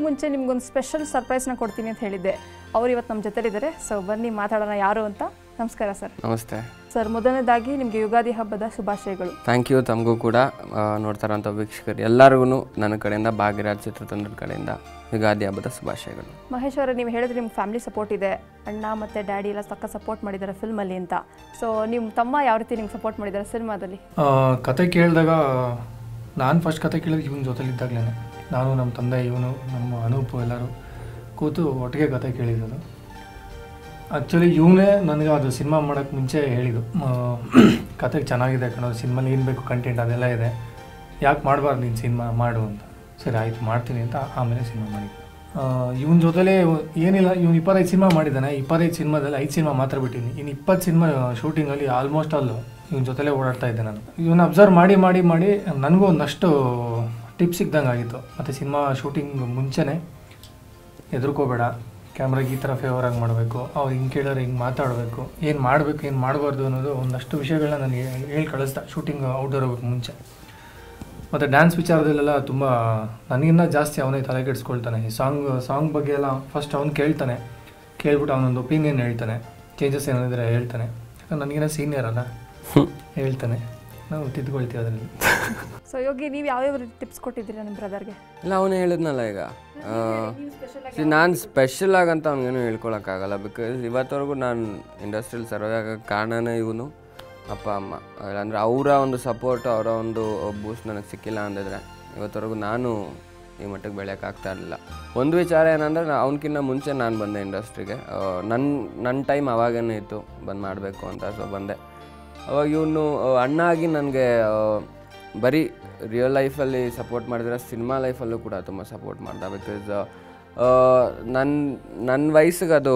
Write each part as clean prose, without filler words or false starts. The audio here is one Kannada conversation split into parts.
ಮುಂಚೆ ನಿಮ್ಗೊಂದು ಸ್ಪೆಷಲ್ ಸರ್ಪ್ರೈಸ್ನ ಕೊಡ್ತೀನಿ ಅಂತ ಹೇಳಿದ್ದೆ. ಅವ್ರು ಇವತ್ತು ನಮ್ಮ ಜೊತೆಲಿದ್ದಾರೆ. ಸೊ ಬನ್ನಿ ಮಾತಾಡೋಣ ಯಾರು ಅಂತ. ನಮಸ್ಕಾರ ಸರ್. ನಮಸ್ತೆ ಸರ್. ಮೊದಲನೇದಾಗಿ ನಿಮಗೆ ಯುಗಾದಿ ಹಬ್ಬದ ಶುಭಾಶಯಗಳು. Thank you. ತಮಗೂ ಕೂಡ ನೋಡ್ತಾರಂಥ ವೀಕ್ಷಕರು ಎಲ್ಲರಿಗೂ ನನ್ನ ಕಡೆಯಿಂದ ಭಾಗ್ಯರಾಜ್ ಚಿತ್ರತಂಡದ ಕಡೆಯಿಂದ ಯುಗಾದಿ ಹಬ್ಬದ ಶುಭಾಶಯಗಳು. ಮಹೇಶ್ ಅವರೇ, ನೀವು ಹೇಳಿದ್ರೆ ನಿಮ್ಗೆ ಫ್ಯಾಮಿಲಿ ಸಪೋರ್ಟ್ ಇದೆ, ಅಣ್ಣ ಮತ್ತು ಡ್ಯಾಡಿ ಎಲ್ಲ ಸಕ್ಕ ಸಪೋರ್ಟ್ ಮಾಡಿದ್ದಾರೆ ಫಿಲ್ಮಲ್ಲಿ ಅಂತ. ಸೊ ನಿಮ್ಮ ತಮ್ಮ ಯಾವ ರೀತಿ ನಿಮ್ಗೆ ಸಪೋರ್ಟ್ ಮಾಡಿದ್ದಾರೆ ಸಿನಿಮಾದಲ್ಲಿ? ಕತೆ ಕೇಳಿದಾಗ ನಾನು ಫಸ್ಟ್ ಕತೆ ಕೇಳಿದಾಗ ಇವನ ಜೊತೆಲಿದ್ದಾಗಲೇ ನಾನು, ನಮ್ಮ ತಂದೆ, ಇವನು, ನಮ್ಮ ಅನೂಪು ಎಲ್ಲರೂ ಕೂತು ಒಟ್ಟಿಗೆ ಕತೆ ಕೇಳಿದ್ದು. ಆ್ಯಕ್ಚುಲಿ ಇವನೇ ನನಗೆ ಅದು ಸಿನಿಮಾ ಮಾಡೋಕ್ಕೆ ಮುಂಚೆ ಹೇಳಿದ್ದು, ಕತೆಗೆ ಚೆನ್ನಾಗಿದೆ ಕಣೋ, ಸಿನಿಮಾಲಿ ಏನು ಬೇಕು ಕಂಟೆಂಟ್ ಅದೆಲ್ಲ ಇದೆ, ಯಾಕೆ ಮಾಡಬಾರ್ದು ನೀನು ಸಿನಿಮಾ ಮಾಡು ಅಂತ. ಸರಿ ಆಯಿತು ಮಾಡ್ತೀನಿ ಅಂತ ಆಮೇಲೆ ಸಿನಿಮಾ ಮಾಡಿದ್ದು. ಇವನ ಜೊತೆಲೇ ಏನಿಲ್ಲ, ಇವನು 25 ಸಿನಿಮಾ ಮಾಡಿದ್ದಾನೆ. 25 ಸಿನಿಮಾದಲ್ಲಿ 5 ಸಿನಿಮಾ ಮಾತ್ರ ಬಿಟ್ಟಿದ್ದೀನಿ. ಇನ್ನು 20 ಸಿನಿಮಾ ಶೂಟಿಂಗಲ್ಲಿ ಆಲ್ಮೋಸ್ಟ್ ಆಲ್ ಇವನ ಜೊತೆಲೇ ಓಡಾಡ್ತಾ ಇದ್ದೆ ನಾನು. ಇವನ್ನ ಅಬ್ಸರ್ವ್ ಮಾಡಿ ಮಾಡಿ ಮಾಡಿ ನನಗೂ ಒಂದಷ್ಟು ಟಿಪ್ಸ್ ಸಿಗ್ದಂಗೆ ಆಗಿತ್ತು. ಮತ್ತು ಸಿನಿಮಾ ಶೂಟಿಂಗ್ ಮುಂಚೆನೇ ಹೆದರ್ಕೋಬೇಡ, ಕ್ಯಾಮ್ರಾಗೆ ಈ ಥರ ಫೇವರಾಗಿ ಮಾಡಬೇಕು, ಅವ್ರು ಹಿಂಗೆ ಕೇಳೋರು ಹಿಂಗೆ ಮಾತಾಡಬೇಕು, ಏನು ಮಾಡಬೇಕು ಏನು ಮಾಡಬಾರ್ದು ಅನ್ನೋದು ಒಂದಷ್ಟು ವಿಷಯಗಳನ್ನ ನನಗೆ ಹೇಳಿ ಕಳಿಸ್ದೆ ಶೂಟಿಂಗ್ ಔಟ್ಡೋರ್ ಹೋಗೋಕ್ಕೆ ಮುಂಚೆ. ಮತ್ತು ಡ್ಯಾನ್ಸ್ ವಿಚಾರದಲ್ಲೆಲ್ಲ ತುಂಬ ನನಗಿನ್ನ ಜಾಸ್ತಿ ಅವನೇ ತಲೆ ಕೆಡಿಸ್ಕೊಳ್ತಾನೆ. ಈ ಸಾಂಗ್ ಬಗ್ಗೆ ಎಲ್ಲ ಫಸ್ಟ್ ಅವ್ನು ಕೇಳ್ತಾನೆ, ಕೇಳ್ಬಿಟ್ಟು ಅವನೊಂದು ಒಪಿನಿಯನ್ ಹೇಳ್ತಾನೆ, ಚೇಂಜಸ್ ಏನಾದರೆ ಹೇಳ್ತಾನೆ. ಯಾಕಂದ್ರೆ ನನಗೇನೋ ಸೀನಿಯರ್ ಅಲ್ಲ, ಹೇಳ್ತಾನೆ, ನಾವು ತಿದ್ದುಕೊಳ್ತೀವಿ ಅದರಲ್ಲಿ. ಸೊ ಯೋಗಿ, ನೀವು ಯಾವ್ಯಾವ ಟಿಪ್ಸ್ ಕೊಟ್ಟಿದ್ದೀರಾ ನಿಮ್ಮ ಬ್ರದರ್ಗೆ? ಇಲ್ಲ, ಅವನು ಹೇಳಿದ್ನಲ್ಲ ಈಗ, ನಾನು ಸ್ಪೆಷಲ್ ಆಗಂತ ಅವ್ನಿಗೇನು ಹೇಳ್ಕೊಳಕ್ಕಾಗಲ್ಲ. ಬಿಕಾಸ್ ಇವತ್ತವರೆಗೂ ನಾನು ಇಂಡಸ್ಟ್ರಿಯಲ್ಲಿ ಸರ್ವೆ ಆಗೋಕ್ಕೆ ಕಾರಣನೇ ಇವನು, ಅಪ್ಪ ಅಮ್ಮ. ಅಂದರೆ ಅವರ ಒಂದು ಸಪೋರ್ಟ್, ಅವರ ಒಂದು ಬೂಸ್ಟ್ ನನಗೆ ಸಿಕ್ಕಿಲ್ಲ ಅಂದಿದ್ರೆ ಇವತ್ತವರೆಗೂ ನಾನು ಈ ಮಟ್ಟಿಗೆ ಬೆಳೆಯೋಕ್ಕಾಗ್ತಾ ಇರಲಿಲ್ಲ. ಒಂದು ವಿಚಾರ ಏನಂದರೆ, ಅವನಕ್ಕಿಂತ ಮುಂಚೆ ನಾನು ಬಂದೆ ಇಂಡಸ್ಟ್ರಿಗೆ. ನನ್ನ ಟೈಮ್ ಅವಾಗೇನೇ ಇತ್ತು ಬಂದು ಮಾಡಬೇಕು ಅಂತ. ಸೊ ಬಂದೆ. ಅವಾಗ ಇವನು ಅಣ್ಣ ಆಗಿ ನನಗೆ ಬರೀ ರಿಯಲ್ ಲೈಫಲ್ಲಿ ಸಪೋರ್ಟ್ ಮಾಡಿದ್ರೆ ಸಿನಿಮಾ ಲೈಫಲ್ಲೂ ಕೂಡ ತುಂಬ ಸಪೋರ್ಟ್ ಮಾಡ್ದೆ. ಬಿಕಾಸ್ ನನ್ನ ವಯಸ್ಸಿಗೆ ಅದು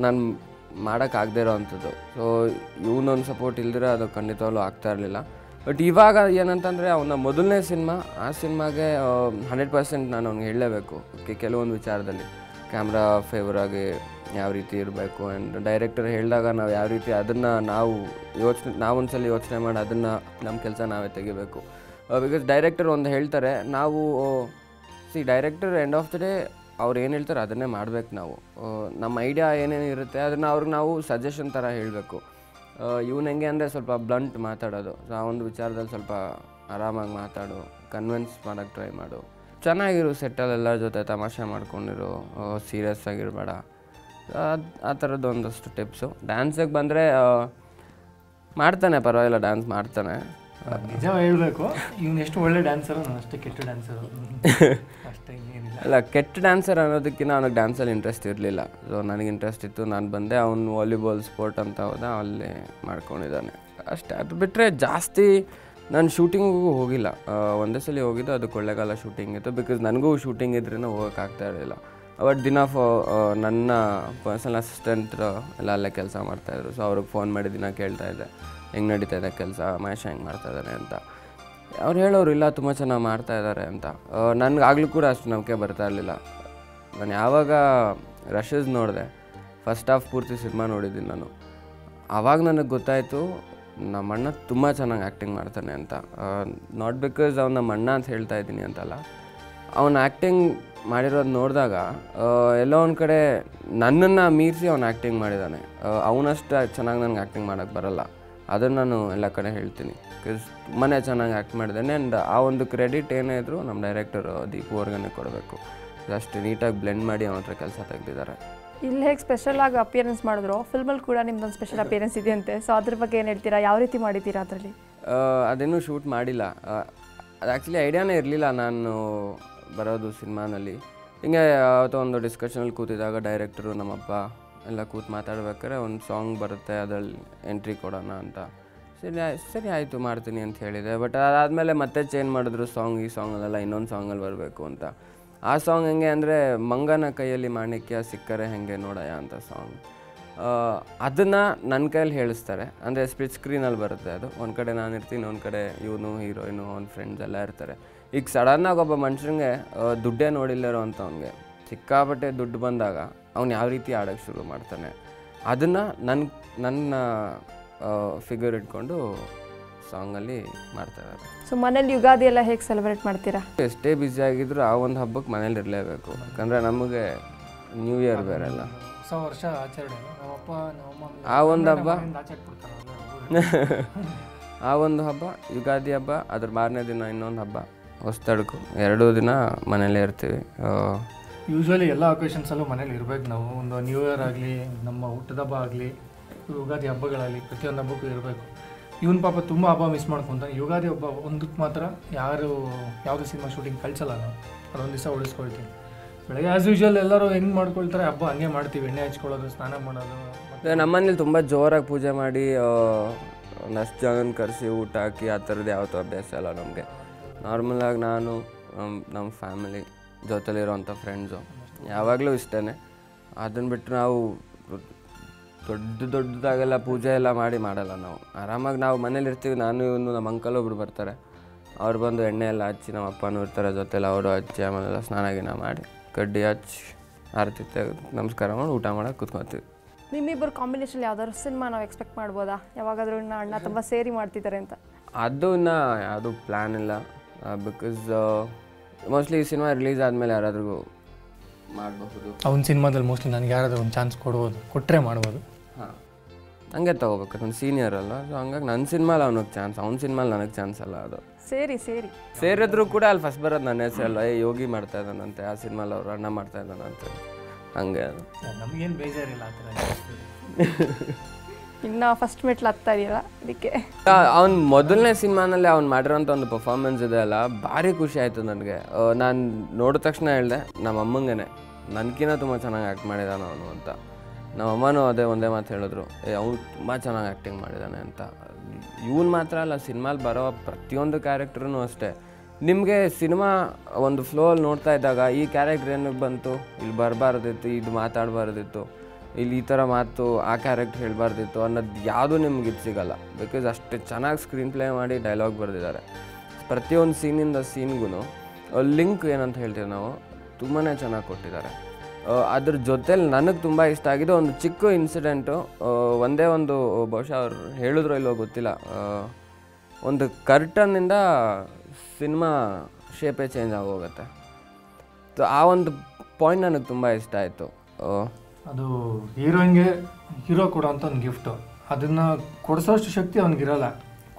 ನಾನು ಮಾಡೋಕ್ಕಾಗದೇ ಇರೋ ಅಂಥದ್ದು. ಸೊ ಇವನೊಂದು ಸಪೋರ್ಟ್ ಇಲ್ದಿರೋ ಅದು ಖಂಡಿತವಾಗ್ಲೂ ಆಗ್ತಾ ಇರಲಿಲ್ಲ. ಬಟ್ ಇವಾಗ ಏನಂತಂದರೆ, ಅವನ ಮೊದಲನೇ ಸಿನಿಮಾ, ಆ ಸಿನಿಮಾಗೆ 100% ನಾನು ಅವ್ನಿಗೆ ಹೇಳಲೇಬೇಕು ಕೆಲವೊಂದು ವಿಚಾರದಲ್ಲಿ. ಕ್ಯಾಮ್ರಾ ಫೇವರಾಗಿ ಯಾವ ರೀತಿ ಇರಬೇಕು, ಆ್ಯಂಡ್ ಡೈರೆಕ್ಟರ್ ಹೇಳಿದಾಗ ನಾವು ಯಾವ ರೀತಿ ಅದನ್ನು ನಾವೊಂದ್ಸಲ ಯೋಚನೆ ಮಾಡಿ ಅದನ್ನು ನಮ್ಮ ಕೆಲಸ ನಾವೇ ತೆಗಿಬೇಕು. ಬಿಕಾಸ್ ಡೈರೆಕ್ಟರ್ ಒಂದು ಹೇಳ್ತಾರೆ, ನಾವು director end of the day ಅವ್ರು ಏನು ಹೇಳ್ತಾರೆ ಅದನ್ನೇ ಮಾಡಬೇಕು. ನಾವು ನಮ್ಮ ಐಡಿಯಾ ಏನೇನು ಇರುತ್ತೆ ಅದನ್ನು ಅವ್ರಿಗೆ ನಾವು ಸಜೆಷನ್ ಥರ ಹೇಳಬೇಕು. ಇವನು ಹೆಂಗೆ ಅಂದರೆ ಸ್ವಲ್ಪ ಬ್ಲಂಟ್ ಮಾತಾಡೋದು. ಸೊ ಆ ಒಂದು ವಿಚಾರದಲ್ಲಿ ಸ್ವಲ್ಪ ಆರಾಮಾಗಿ ಮಾತಾಡು, ಕನ್ವಿನ್ಸ್ ಮಾಡೋಕ್ಕೆ ಟ್ರೈ ಮಾಡು, ಚೆನ್ನಾಗಿರು, ಸೆಟ್ಟಲ್ಲಿ ಎಲ್ಲರ ಜೊತೆ ತಮಾಷೆ ಮಾಡ್ಕೊಂಡಿರು, ಸೀರಿಯಸ್ ಆಗಿರಬೇಡ. ಆ ಥರದ್ದು ಒಂದಷ್ಟು ಟಿಪ್ಸು. ಡ್ಯಾನ್ಸಿಗೆ ಬಂದರೆ ಮಾಡ್ತಾನೆ, ಪರವಾಗಿಲ್ಲ, ಡ್ಯಾನ್ಸ್ ಮಾಡ್ತಾನೆ. ನಿಜ ಹೇಳಬೇಕು, ಇವನು ಎಷ್ಟು ಒಳ್ಳೆ ಡ್ಯಾನ್ಸರು, ನಾನು ಅಷ್ಟೇ ಕೆಟ್ಟ ಡ್ಯಾನ್ಸರು ಅಷ್ಟೇ, ಇನ್ನೇನಿಲ್ಲ. ಅಲ್ಲ, ಕೆಟ್ಟ ಡ್ಯಾನ್ಸರ್ ಅನ್ನೋದಕ್ಕಿಂತ ಅವನಿಗೆ ಡ್ಯಾನ್ಸಲ್ಲಿ ಇಂಟ್ರೆಸ್ಟ್ ಇರಲಿಲ್ಲ. ಸೊ ನನಗೆ ಇಂಟ್ರೆಸ್ಟ್ ಇತ್ತು, ನಾನು ಬಂದೆ. ಅವನು ವಾಲಿಬಾಲ್ ಸ್ಪೋರ್ಟ್ ಅಂತ ಹೋದ, ಅಲ್ಲಿ ಮಾಡ್ಕೊಂಡಿದ್ದಾನೆ ಅಷ್ಟೇ. ಅದು ಬಿಟ್ಟರೆ ಜಾಸ್ತಿ ನಾನು ಶೂಟಿಂಗಿಗೂ ಹೋಗಿಲ್ಲ. ಒಂದೇ ಸಲ ಹೋಗಿದ್ದು, ಅದು ಕೊಳ್ಳೇಗಾಲ ಶೂಟಿಂಗ್ ಇತ್ತು. ಬಿಕಾಸ್ ನನಗೂ ಶೂಟಿಂಗ್ ಇದ್ರೂ ಹೋಗೋಕ್ಕಾಗ್ತಾ ಇರಲಿಲ್ಲ. ಬಟ್ ದಿನ ನನ್ನ ಪರ್ಸನಲ್ ಅಸಿಸ್ಟೆಂಟ್ ಎಲ್ಲ ಅಲ್ಲೇ ಕೆಲಸ ಮಾಡ್ತಾಯಿದ್ರು. ಸೊ ಅವ್ರಿಗೆ ಫೋನ್ ಮಾಡಿ ದಿನ ಕೇಳ್ತಾಯಿದ್ದೆ, ಹೆಂಗೆ ನಡೀತಾ ಇದೆ ಕೆಲಸ, ಮಹೇಶ್ ಹೆಂಗೆ ಮಾಡ್ತಾಯಿದ್ದಾರೆ ಅಂತ. ಅವ್ರು ಹೇಳೋರು, ಇಲ್ಲ ತುಂಬ ಚೆನ್ನಾಗಿ ಮಾಡ್ತಾಯಿದ್ದಾರೆ ಅಂತ. ನನಗೆ ಆಗಲೂ ಕೂಡ ಅಷ್ಟು ನಂಬಿಕೆ ಬರ್ತಾ ಇರಲಿಲ್ಲ. ನಾನು ಯಾವಾಗ ರಶಸ್ ನೋಡಿದೆ, ಫಸ್ಟ್ ಹಾಫ್ ಪೂರ್ತಿ ಸಿನಿಮಾ ನೋಡಿದ್ದೀನಿ ನಾನು, ಆವಾಗ ನನಗೆ ಗೊತ್ತಾಯಿತು ನಮ್ಮಣ್ಣ ತುಂಬ ಚೆನ್ನಾಗಿ ಆ್ಯಕ್ಟಿಂಗ್ ಮಾಡ್ತಾನೆ ಅಂತ. ನಾಟ್ ಬಿಕಾಸ್ ಅವ್ನು ನಮ್ಮ ಅಣ್ಣ ಅಂತ ಹೇಳ್ತಾ ಇದ್ದೀನಿ ಅಂತಲ್ಲ, ಅವನು ಆ್ಯಕ್ಟಿಂಗ್ ಮಾಡಿರೋದು ನೋಡಿದಾಗ ಎಲ್ಲೋ ಒಂದು ಕಡೆ ನನ್ನನ್ನು ಮೀರಿಸಿ ಅವ್ನು ಆ್ಯಕ್ಟಿಂಗ್ ಮಾಡಿದ್ದಾನೆ. ಅವನಷ್ಟು ಚೆನ್ನಾಗಿ ನನಗೆ ಆ್ಯಕ್ಟಿಂಗ್ ಮಾಡೋಕ್ಕೆ ಬರಲ್ಲ, ಅದನ್ನು ನಾನು ಎಲ್ಲ ಕಡೆ ಹೇಳ್ತೀನಿ. ಬಿಕಾಸ್ ತುಂಬಾ ಚೆನ್ನಾಗಿ ಆ್ಯಕ್ಟ್ ಮಾಡಿದ್ದಾನೆ. ಆ್ಯಂಡ್ ಆ ಒಂದು ಕ್ರೆಡಿಟ್ ಏನೇ ಇದ್ದರೂ ನಮ್ಮ ಡೈರೆಕ್ಟರ್ ದೀಪು ಅವ್ರಿಗೇ ಕೊಡಬೇಕು. ಅಷ್ಟು ನೀಟಾಗಿ ಬ್ಲೆಂಡ್ ಮಾಡಿ ಅವನ ಹತ್ರ ಕೆಲಸ ತೆಗೆದಿದ್ದಾರೆ. ಇಲ್ಲಿ ಹೇಗೆ ಸ್ಪೆಷಲ್ ಆಗಿ ಅಪಿಯರೆನ್ಸ್ ಮಾಡಿದ್ರು, ಫಿಲ್ಮಲ್ಲಿ ಕೂಡ ನಿಮ್ದೊಂದು ಸ್ಪೆಷಲ್ ಅಪಿಯರೆನ್ಸ್ ಇದೆಯಂತೆ. ಸೊ ಅದ್ರ ಬಗ್ಗೆ ಏನು ಹೇಳ್ತೀರಾ, ಯಾವ ರೀತಿ ಮಾಡಿದ್ದೀರಾ ಅದರಲ್ಲಿ? ಅದೇನೂ ಶೂಟ್ ಮಾಡಿಲ್ಲ. ಅದು ಆ್ಯಕ್ಚುಲಿ ಐಡಿಯಾನೇ ಇರಲಿಲ್ಲ ನಾನು ಬರೋದು ಸಿನಿಮಾನಲ್ಲಿ. ಹಿಂಗೆ ಯಾವತ್ತೋ ಒಂದು ಡಿಸ್ಕಷನಲ್ಲಿ ಕೂತಿದ್ದಾಗ ಡೈರೆಕ್ಟರು, ನಮ್ಮಪ್ಪ ಎಲ್ಲ ಕೂತು ಮಾತಾಡ್ಬೇಕಾದ್ರೆ ಒಂದು ಸಾಂಗ್ ಬರುತ್ತೆ, ಅದರಲ್ಲಿ ಎಂಟ್ರಿ ಕೊಡೋಣ ಅಂತ. ಸರಿ ಆಯಿತು ಮಾಡ್ತೀನಿ ಅಂತ ಹೇಳಿದೆ. ಬಟ್ ಅದಾದಮೇಲೆ ಮತ್ತೆ ಚೇಂಜ್ ಮಾಡಿದ್ರು, ಈ ಸಾಂಗಲ್ಲೆಲ್ಲ ಇನ್ನೊಂದು ಸಾಂಗಲ್ಲಿ ಬರಬೇಕು ಅಂತ. ಆ ಸಾಂಗ್ ಹೆಂಗೆ ಅಂದರೆ, ಮಂಗನ ಕೈಯಲ್ಲಿ ಮಾಣಿಕ್ಯ ಸಿಕ್ಕರೆ ಹೆಂಗೆ ನೋಡಯ್ಯ ಅಂತ ಸಾಂಗ್. ಅದನ್ನು ನನ್ನ ಕೈಯಲ್ಲಿ ಹೇಳಿಸ್ತಾರೆ. ಅಂದರೆ ಸ್ಪ್ಲಿಟ್ ಸ್ಕ್ರೀನಲ್ಲಿ ಬರುತ್ತೆ ಅದು. ಒಂದು ಕಡೆ ನಾನು ಇರ್ತೀನಿ, ಒಂದು ಕಡೆ ಇವನು ಹೀರೋಯಿನು ಅವ್ನ ಫ್ರೆಂಡ್ಸ್ ಎಲ್ಲ ಇರ್ತಾರೆ. ಈಗ ಸಡನ್ನಾಗಿ ಒಬ್ಬ ಮನುಷ್ಯನಿಗೆ ದುಡ್ಡೇ ನೋಡಿಲ್ಲರೋ ಅಂತ ಅವ್ನಿಗೆ ಸಿಕ್ಕಾಪಟ್ಟೆ ದುಡ್ಡು ಬಂದಾಗ ಅವ್ನು ಯಾವ ರೀತಿ ಆಡೋಕ್ಕೆ ಶುರು ಮಾಡ್ತಾನೆ, ಅದನ್ನು ನನ್ನ ಫಿಗರ್ ಇಟ್ಕೊಂಡು ಸಾಂಗಲ್ಲಿ ಮಾಡ್ತಾಯಿದ್ದಾರೆ. ಸೊ ಮನೇಲಿ ಯುಗಾದಿ ಎಲ್ಲ ಹೇಗೆ ಸೆಲೆಬ್ರೇಟ್ ಮಾಡ್ತೀರಾ? ಎಷ್ಟೇ ಬ್ಯುಸಿ ಆಗಿದ್ರು ಆ ಒಂದು ಹಬ್ಬಕ್ಕೆ ಮನೇಲಿ ಇರಲೇಬೇಕು. ಯಾಕಂದರೆ ನಮಗೆ ನ್ಯೂ ಇಯರ್ ಬೇರೆ ಅಲ್ಲ, ಹೊಸ ವರ್ಷ ಆಚರಣೆ. ನಮ್ಮಪ್ಪ ನಮ್ಮಮ್ಮ ಆ ಒಂದು ಹಬ್ಬ ಆಚರಿಸ್ಬಿಡ್ತಾರೆ. ಆ ಒಂದು ಹಬ್ಬ ಯುಗಾದಿ ಹಬ್ಬ, ಅದ್ರ ಮಾರನೇ ದಿನ ಇನ್ನೊಂದು ಹಬ್ಬ ಹೊಸತಡ್ಕು, 2 ದಿನ ಮನೇಲೇ ಇರ್ತೀವಿ. ಯೂಶ್ವಲಿ ಎಲ್ಲ ಒಕೇಶನ್ಸಲ್ಲೂ ಮನೇಲಿ ಇರಬೇಕು ನಾವು. ಒಂದು ನ್ಯೂ ಇಯರ್ ಆಗಲಿ, ನಮ್ಮ ಹುಟ್ಟದ ಹಬ್ಬ ಆಗಲಿ, ಯುಗಾದಿ ಹಬ್ಬಗಳಾಗಲಿ, ಪ್ರತಿಯೊಂದು ಹಬ್ಬಕ್ಕೂ ಇರಬೇಕು. ಇವನು ಪಾಪ ತುಂಬ ಹಬ್ಬ ಮಿಸ್ ಮಾಡ್ಕೊತಾನೆ. ಯುಗಾದಿ ಹಬ್ಬ ಒಂದಕ್ಕೆ ಮಾತ್ರ ಯಾವುದೇ ಸಿನಿಮಾ ಶೂಟಿಂಗ್ ಕಳಿಸಲ್ಲ ನಾವು, ಅದೊಂದು ದಿವಸ ಉಳಿಸ್ಕೊಳ್ತೀವಿ. ಬೆಳಗ್ಗೆ ಆ್ಯಸ್ ಯೂಶ್ವಲ್ ಎಲ್ಲರೂ ಹೆಂಗೆ ಮಾಡ್ಕೊಳ್ತಾರೆ ಹಬ್ಬ ಹಂಗೆ ಮಾಡ್ತೀವಿ. ಎಣ್ಣೆ ಹಚ್ಕೊಳ್ಳೋದು, ಸ್ನಾನ ಮಾಡೋದು. ನಮ್ಮನೇಲಿ ತುಂಬ ಜೋರಾಗಿ ಪೂಜೆ ಮಾಡಿ ಒಂದಷ್ಟು ಜನನ ಕರೆಸಿ ಊಟ ಹಾಕಿ ಆ ಥರದ್ದು ಯಾವತ್ತೂ ಅಭ್ಯಾಸ ಇಲ್ಲ ನಮಗೆ. ನಾರ್ಮಲಾಗಿ ನಾನು ನಮ್ಮ ಫ್ಯಾಮಿಲಿ ಜೊತೆಲಿರೋಂಥ ಫ್ರೆಂಡ್ಸು ಯಾವಾಗಲೂ ಇಷ್ಟೇ. ಅದನ್ನು ಬಿಟ್ಟು ನಾವು ದೊಡ್ಡದಾಗೆಲ್ಲ ಪೂಜೆ ಎಲ್ಲ ಮಾಡಲ್ಲ ನಾವು. ಆರಾಮಾಗಿ ನಾವು ಮನೇಲಿ ಇರ್ತೀವಿ. ನಾನು ಇವನು ನಮ್ಮ ಅಂಕಲ್ ಒಬ್ರು ಬರ್ತಾರೆ, ಅವ್ರು ಬಂದು ಎಣ್ಣೆ ಎಲ್ಲ ಹಚ್ಚಿ, ನಮ್ಮ ಅಪ್ಪನೂ ಇರ್ತಾರೆ ಜೊತೆಲ್ಲ, ಅವರು ಹಚ್ಚಿ ಆಮೇಲೆಲ್ಲ ಸ್ನಾನ ಗಿನ ಮಾಡಿ ಕಡ್ಡಿ ಹಚ್ಚಿ ಆರತಿ ತೆಗೆದು ನಮಸ್ಕಾರ ಮಾಡಿ ಊಟ ಮಾಡೋಕೆ ಕೂತ್ಕೊತೀವಿ. ನಿಮ್ಮಿಬ್ಬರು ಕಾಂಬಿನೇಷನ್ ಯಾವ್ದಾದ್ರು ಸಿನಿಮಾ ನಾವು ಎಕ್ಸ್ಪೆಕ್ಟ್ ಮಾಡ್ಬೋದಾ? ಯಾವಾಗಾದ್ರೂ ಅಣ್ಣ ತುಂಬ ಸೇರಿ ಮಾಡ್ತಿದ್ದಾರೆ ಅಂತ? ಅದು ಇನ್ನೂ ಯಾವುದೂ ಪ್ಲ್ಯಾನ್ ಇಲ್ಲ. ಬಿಕಾಸ್ ಮೋಸ್ಟ್ಲಿ ಈ ಸಿನಿಮಾ ರಿಲೀಸ್ ಆದಮೇಲೆ ಯಾರಾದ್ರೂ ಮಾಡಬಹುದು. ಅವ್ನ ಸಿನಿಮಾದಲ್ಲಿ ಮೋಸ್ಟ್ಲಿ ನನಗೆ ಯಾರಾದರೂ ಒಂದು ಚಾನ್ಸ್ ಕೊಟ್ಟರೆ ಮಾಡ್ಬೋದು. ಹಾಂ, ಹಂಗೆ ತೊಗೋಬೇಕು. ನನ್ನ ಸೀನಿಯರ್ ಅಲ್ಲ, ಸೊ ಹಂಗಾಗಿ ನನ್ನ ಸಿನಿಮಾಲಿ ಅವನಿಗೆ ಚಾನ್ಸ್, ಅವ್ನ ಸಿನಿಮಾಲಿ ನನಗೆ ಚಾನ್ಸ್ ಅಲ್ಲ. ಅದು ಸೇರಿದ್ರು ಕೂಡ ಅಲ್ಲಿ ಫಸ್ಟ್ ಬರೋದು ನನ್ನ ಹೆಸರಲ್ಲ. ಯೋಗಿ ಮಾಡ್ತಾ ಇದ್ದಾನಂತೆ ಆ ಸಿನಿಮಾಲಿ, ಅವರು ಅಣ್ಣ ಮಾಡ್ತಾ ಇದ್ದಾನಂತೆ. ಹಂಗೆ ಅದು ನಮಗೇನು ಬೇಜಾರಿಲ್ಲ. ಆ ಥರ ಇನ್ನು ಫಸ್ಟ್ ಮೆಟ್ಲು ಹತ್ತಾ ಇದೆಯಲ್ಲ, ಅದಕ್ಕೆ ಅವ್ನು ಮೊದಲನೇ ಸಿನಿಮಾನಲ್ಲಿ ಅವ್ನು ಮಾಡಿರೋಂಥ ಒಂದು ಪರ್ಫಾರ್ಮೆನ್ಸ್ ಇದೆ ಅಲ್ಲ, ಭಾರಿ ಖುಷಿ ಆಯಿತು ನನಗೆ. ನಾನು ನೋಡಿದ ತಕ್ಷಣ ಹೇಳಿದೆ ನಮ್ಮ ಅಮ್ಮಂಗೆ, ನನಗಿನ್ನ ತುಂಬ ಚೆನ್ನಾಗಿ ಆ್ಯಕ್ಟ್ ಮಾಡಿದ್ದಾನೆ ಅವನು ಅಂತ. ನಮ್ಮಮ್ಮನೂ ಒಂದೇ ಮಾತು ಹೇಳಿದ್ರು, ಅವ್ನು ತುಂಬ ಚೆನ್ನಾಗಿ ಆ್ಯಕ್ಟಿಂಗ್ ಮಾಡಿದ್ದಾನೆ ಅಂತ. ಇವನು ಮಾತ್ರ ಅಲ್ಲ, ಸಿನಿಮಾಲಿ ಬರೋ ಪ್ರತಿಯೊಂದು ಕ್ಯಾರೆಕ್ಟ್ರೂ ಅಷ್ಟೇ. ನಿಮಗೆ ಸಿನಿಮಾ ಒಂದು ಫ್ಲೋಲ್ಲಿ ನೋಡ್ತಾ ಇದ್ದಾಗ ಈ ಕ್ಯಾರೆಕ್ಟ್ರ್ ಏನಕ್ಕೆ ಬಂತು, ಇಲ್ಲಿ ಬರಬಾರ್ದಿತ್ತು, ಇದು ಮಾತಾಡಬಾರ್ದಿತ್ತು, ಇಲ್ಲಿ ಈ ಥರ ಮಾತು ಆ ಕ್ಯಾರೆಕ್ಟ್ರ್ ಹೇಳಬಾರ್ದಿತ್ತು ಅನ್ನೋದು ಯಾವುದೂ ನಿಮ್ಗೆ ಇದು ಸಿಗೋಲ್ಲ. ಬಿಕಾಸ್ ಅಷ್ಟು ಚೆನ್ನಾಗಿ ಸ್ಕ್ರೀನ್ ಪ್ಲೇ ಮಾಡಿ ಡೈಲಾಗ್ ಬರೆದಿದ್ದಾರೆ. ಪ್ರತಿಯೊಂದು ಸೀನಿಂದ ಸೀನ್ಗೂ ಲಿಂಕ್ ಏನಂತ ಹೇಳ್ತೀವಿ ನಾವು, ತುಂಬಾ ಚೆನ್ನಾಗಿ ಕೊಟ್ಟಿದ್ದಾರೆ. ಅದ್ರ ಜೊತೆಲಿ ನನಗೆ ತುಂಬ ಇಷ್ಟ ಆಗಿದೆ ಒಂದು ಚಿಕ್ಕ ಇನ್ಸಿಡೆಂಟು. ಒಂದೇ ಒಂದು ಬಹುಶಃ ಅವ್ರು ಹೇಳಿದ್ರು ಇಲ್ಲೋ ಗೊತ್ತಿಲ್ಲ, ಒಂದು ಕರ್ಟನ್ನಿಂದ ಸಿನಿಮಾ ಶೇಪೇ ಚೇಂಜ್ ಆಗೋಗುತ್ತೆ. ಸೊ ಆ ಒಂದು ಪಾಯಿಂಟ್ ನನಗೆ ತುಂಬ ಇಷ್ಟ ಆಯಿತು. ಅದು ಹೀರೋಯಿನ್ಗೆ ಹೀರೋ ಕೊಡೋಂಥ ಒಂದು ಗಿಫ್ಟು. ಅದನ್ನು ಕೊಡಿಸೋಷ್ಟು ಶಕ್ತಿ ಅವ್ನಿಗಿರಲ್ಲ.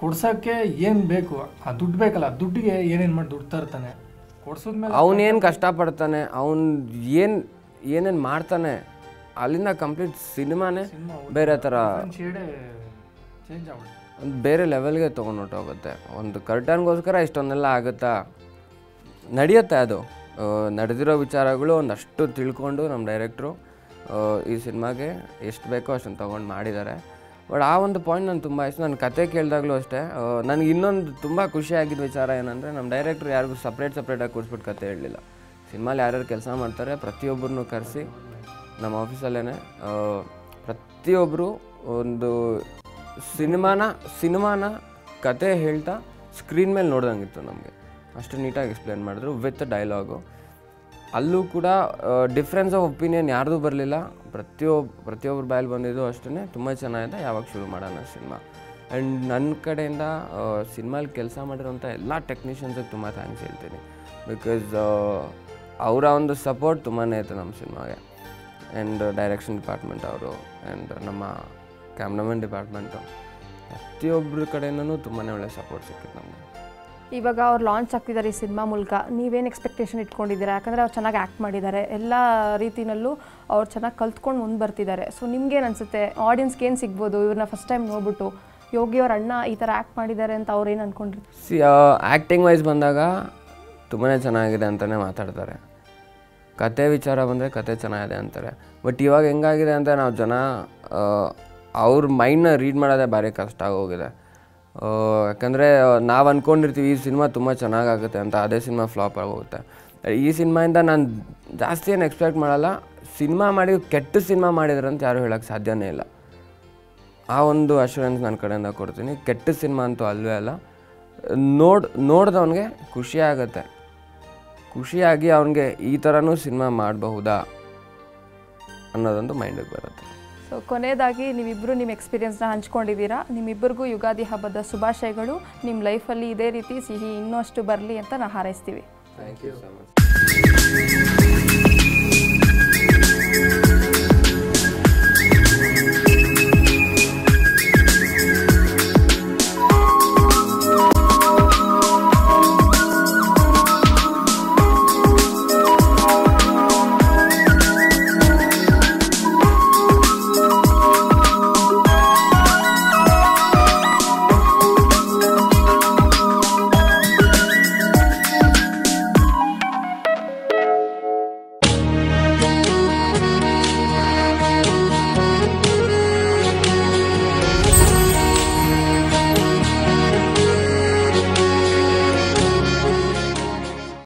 ಕೊಡ್ಸೋಕ್ಕೆ ಏನು ಬೇಕು, ಆ ದುಡ್ಡು ಬೇಕಲ್ಲ, ದುಡ್ಡಿಗೆ ಏನೇನು ಮಾಡಿ ದುಡ್ಡು ತರ್ತಾನೆ. ಕೊಡ್ಸೋದ್ಮೇಲೆ ಅವನೇನು ಕಷ್ಟಪಡ್ತಾನೆ, ಅವನು ಏನೇನು ಮಾಡ್ತಾನೆ, ಅಲ್ಲಿಂದ ಕಂಪ್ಲೀಟ್ ಸಿನಿಮಾನೇ ಬೇರೆ ಥರ ಶೇಡೇ ಚೇಂಜ್ ಆಗ್ಬಿಡುತ್ತೆ. ಒಂದು ಬೇರೆ ಲೆವೆಲ್ಗೆ ತೊಗೊಂಡೋಗುತ್ತೆ. ಒಂದು ಕರ್ಟನ್ಗೋಸ್ಕರ ಇಷ್ಟೊಂದೆಲ್ಲ ಆಗುತ್ತಾ, ನಡೆಯುತ್ತೆ. ಅದು ನಡೆದಿರೋ ವಿಚಾರಗಳು ಒಂದಷ್ಟು ತಿಳ್ಕೊಂಡು ನಮ್ಮ ಡೈರೆಕ್ಟ್ರು ಈ ಸಿನಿಮಾಗೆ ಎಷ್ಟು ಬೇಕೋ ಅಷ್ಟನ್ನು ತೊಗೊಂಡು ಮಾಡಿದ್ದಾರೆ. ಬಟ್ ಆ ಒಂದು ಪಾಯಿಂಟ್ ನನಗೆ ತುಂಬ ಇಷ್ಟ. ನನ್ನ ಕತೆ ಕೇಳಿದಾಗಲೂ ಅಷ್ಟೇ ನನಗೆ ಇನ್ನೊಂದು ತುಂಬ ಖುಷಿಯಾಗಿದ್ದ ವಿಚಾರ ಏನಂದರೆ, ನಮ್ಮ ಡೈರೆಕ್ಟ್ರು ಯಾರಿಗೂ ಸಪ್ರೇಟಾಗಿ ಕೂರಿಸ್ಬಿಟ್ಟು ಕತೆ ಹೇಳಲಿಲ್ಲ. ಸಿನಿಮಾಲಿ ಯಾರ್ಯಾರು ಕೆಲಸ ಮಾಡ್ತಾರೆ ಪ್ರತಿಯೊಬ್ಬರನ್ನೂ ಕರೆಸಿ ನಮ್ಮ ಆಫೀಸಲ್ಲೇ ಪ್ರತಿಯೊಬ್ಬರು ಒಂದು ಸಿನಿಮಾನ ಕತೆ ಹೇಳ್ತಾ ಸ್ಕ್ರೀನ್ ಮೇಲೆ ನೋಡ್ದಂಗಿತ್ತು ನಮಗೆ. ಅಷ್ಟು ನೀಟಾಗಿ ಎಕ್ಸ್ಪ್ಲೇನ್ ಮಾಡಿದ್ರು ವಿತ್ ಡೈಲಾಗು. ಅಲ್ಲೂ ಕೂಡ ಡಿಫ್ರೆನ್ಸ್ ಆಫ್ ಒಪಿನಿಯನ್ ಯಾರ್ದು ಬರಲಿಲ್ಲ. ಪ್ರತಿಯೊಬ್ಬರ ಬಾಯಲ್ಲಿ ಬಂದಿದ್ದು ಅಷ್ಟೇ ತುಂಬ ಚೆನ್ನಾಗಿದೆ. ಯಾವಾಗ ಶುರು ಮಾಡೋಣ ಸಿನಿಮಾ. ಆ್ಯಂಡ್ ನನ್ನ ಕಡೆಯಿಂದ ಸಿನಿಮಾಲಿ ಕೆಲಸ ಮಾಡಿರೋಂಥ ಎಲ್ಲ ಟೆಕ್ನಿಷಿಯನ್ಸಿಗೆ ತುಂಬ ಥ್ಯಾಂಕ್ಸ್ ಹೇಳ್ತೀನಿ. ಬಿಕಾಸ್ ಅವರ ಒಂದು ಸಪೋರ್ಟ್ ತುಂಬಾ ಇತ್ತು ನಮ್ಮ ಸಿನಿಮಾಗೆ. ಆ್ಯಂಡ್ ಡೈರೆಕ್ಷನ್ ಡಿಪಾರ್ಟ್ಮೆಂಟ್ ಅವರು, ಆ್ಯಂಡ್ ನಮ್ಮ ಕ್ಯಾಮ್ರಾಮನ್ ಡಿಪಾರ್ಟ್ಮೆಂಟು, ಪ್ರತಿಯೊಬ್ಬರ ಕಡೆಯಿಂದನೂ ತುಂಬಾ ಒಳ್ಳೆ ಸಪೋರ್ಟ್ ಸಿಕ್ಕಿತ್ತು ನಮಗೆ. ಇವಾಗ ಅವ್ರು ಲಾಂಚ್ ಆಗ್ತಿದ್ದಾರೆ ಈ ಸಿನಿಮಾ ಮೂಲಕ, ನೀವೇನು ಎಕ್ಸ್ಪೆಕ್ಟೇಷನ್ ಇಟ್ಕೊಂಡಿದ್ದೀರಾ? ಯಾಕಂದರೆ ಅವ್ರು ಚೆನ್ನಾಗಿ ಆ್ಯಕ್ಟ್ ಮಾಡಿದ್ದಾರೆ, ಎಲ್ಲ ರೀತಿಯಲ್ಲೂ ಅವ್ರು ಚೆನ್ನಾಗಿ ಕಲ್ತ್ಕೊಂಡು ಮುಂದೆ ಬರ್ತಿದ್ದಾರೆ. ಸೊ ನಿಮ್ಗೇನು ಅನಿಸುತ್ತೆ, ಆಡಿಯನ್ಸ್ಗೆ ಏನು ಸಿಗ್ಬೋದು ಇವ್ರನ್ನ ಫಸ್ಟ್ ಟೈಮ್ ನೋಡ್ಬಿಟ್ಟು ಯೋಗಿಯವ್ರ ಅಣ್ಣ ಈ ಥರ ಆ್ಯಕ್ಟ್ ಮಾಡಿದ್ದಾರೆ ಅಂತ ಅವ್ರು ಏನು ಅಂದ್ಕೊಂಡಿರ್ತಾರೆ? ಆ್ಯಕ್ಟಿಂಗ್ ವೈಸ್ ಬಂದಾಗ ತುಂಬಾ ಚೆನ್ನಾಗಿದೆ ಅಂತಲೇ ಮಾತಾಡ್ತಾರೆ. ಕತೆ ವಿಚಾರ ಬಂದರೆ ಕತೆ ಚೆನ್ನಾಗಿದೆ ಅಂತಾರೆ. ಬಟ್ ಇವಾಗ ಹೆಂಗಾಗಿದೆ ಅಂತ ನಾವು ಜನ ಅವ್ರ ಮೈಂಡ್ನ ರೀಡ್ ಮಾಡೋದೇ ಭಾರಿ ಕಷ್ಟ ಆಗೋಗಿದೆ. ಯಾಕಂದರೆ ನಾವು ಅಂದ್ಕೊಂಡಿರ್ತೀವಿ ಈ ಸಿನಿಮಾ ತುಂಬ ಚೆನ್ನಾಗಾಗುತ್ತೆ ಅಂತ, ಅದೇ ಸಿನಿಮಾ ಫ್ಲಾಪ್ ಆಗೋಗುತ್ತೆ. ಈ ಸಿನಿಮಾಯಿಂದ ನಾನು ಜಾಸ್ತಿ ಏನು ಎಕ್ಸ್ಪೆಕ್ಟ್ ಮಾಡಲ್ಲ. ಸಿನಿಮಾ ಮಾಡಿ ಕೆಟ್ಟ ಸಿನಿಮಾ ಮಾಡಿದ್ರೆ ಅಂತ ಯಾರೂ ಹೇಳೋಕ್ಕೆ ಸಾಧ್ಯನೇ ಇಲ್ಲ. ಆ ಒಂದು ಅಶ್ಯೂರೆನ್ಸ್ ನನ್ನ ಕಡೆಯಿಂದ ಕೊಡ್ತೀನಿ. ಕೆಟ್ಟ ಸಿನಿಮಾ ಅಂತೂ ಅಲ್ಲವೇ ಅಲ್ಲ. ನೋಡಿದವನಿಗೆ ಖುಷಿ ಆಗುತ್ತೆ, ಖುಷಿಯಾಗಿ ಅವನಿಗೆ ಈ ಥರನೂ ಸಿನಿಮಾ ಮಾಡಬಹುದಾ ಅನ್ನೋದೊಂದು ಮೈಂಡಿಗೆ ಬರುತ್ತೆ. ಸೊ ಕೊನೆಯದಾಗಿ ನೀವಿಬ್ಬರು ನಿಮ್ಮ ಎಕ್ಸ್ಪೀರಿಯನ್ಸ್ನ ಹಂಚ್ಕೊಂಡಿದ್ದೀರಾ. ನಿಮ್ಮಿಬ್ಬರಿಗೂ ಯುಗಾದಿ ಹಬ್ಬದ ಶುಭಾಶಯಗಳು. ನಿಮ್ಮ ಲೈಫಲ್ಲಿ ಇದೇ ರೀತಿ ಸಿಹಿ ಇನ್ನಷ್ಟು ಬರಲಿ ಅಂತ ನಾವು ಹಾರೈಸ್ತೀವಿ. Thank you so much.